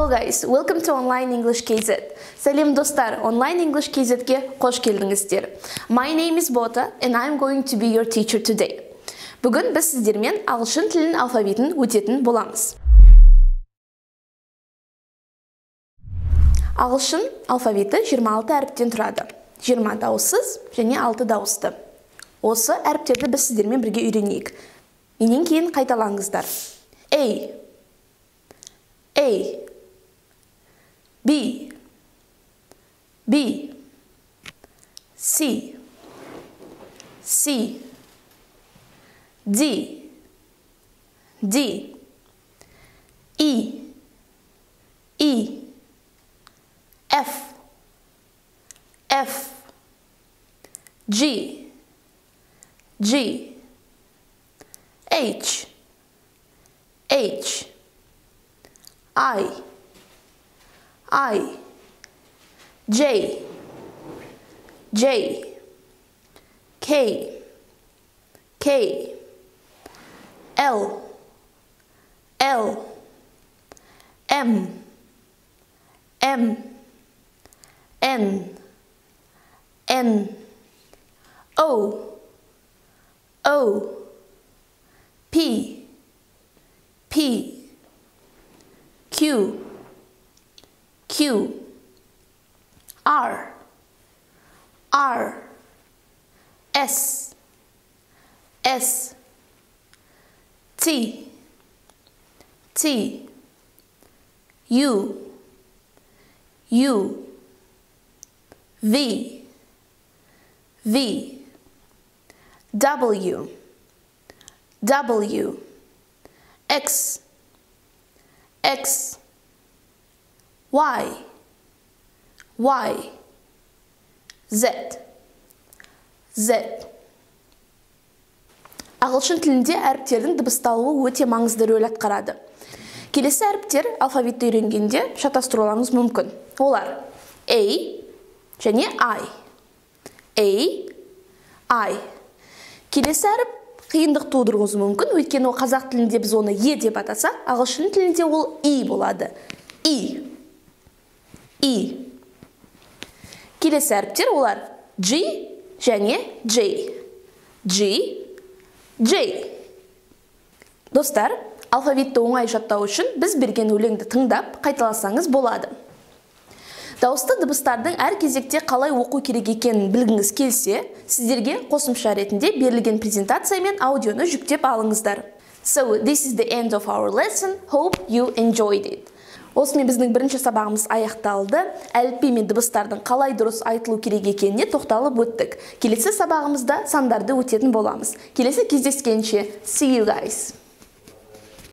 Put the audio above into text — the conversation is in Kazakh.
Hello guys, welcome to online English.kz. Сәлем достар, online English.kz'ге қош келдіңіздер. My name is Bota and I'm going to be your teacher today. Бүгін біз сіздермен ағылшын тілінің алфавитін өтетін боламыз. Ағылшын алфавиті 26 әріптен тұрады. 20 дауыссыз және 6 дауысты. Осы әріптерді біз сіздермен бірге үйренейік. Менен кейін қайталаңыздар. A, B, B, C, C, D, D, E, E, F, F, G, G, H, H, I, J, J, K, K, L, L, M, M, N, N, O, O, P, P, Q, Q, R, R, S, S, T, T, U, U, V, V, W, W, X, X, Y, Y, Z, Z. Ағылшын тілінде әріптердің дыбысталуы өте маңызды рөл атқарады. Келесі әріптер алфавитті үйренгенде шатастыруларыңыз мүмкін. Олар A және I. A, I. Келесі әріп қиындық тудыруыңыз мүмкін, өйткені ол қазақ тілінде біз оны E деп атасақ, ағылшын тілінде ол I болады. E. Келесі әріптер олар G және J. J. Достар, алфавитті оңай жаттау үшін біз берген өлеңді тыңдап, қайталасаңыз болады. Дауысты дыбыстардың әр кезекте қалай оқу керек екенін білгіңіз келсе, сіздерге қосымша ретінде берілген презентация мен аудионы жүктеп алыңыздар. So, this is the end of our lesson. Hope you enjoyed it. Осымен біздің бірінші сабағымыз аяқталды. Әліпби мен дыбыстардың қалай дұрыс айтылу керек екеніне тоқталып өттік. Келесі сабағымызда сандарды өтетін боламыз. Келесі кездескенше. See you guys.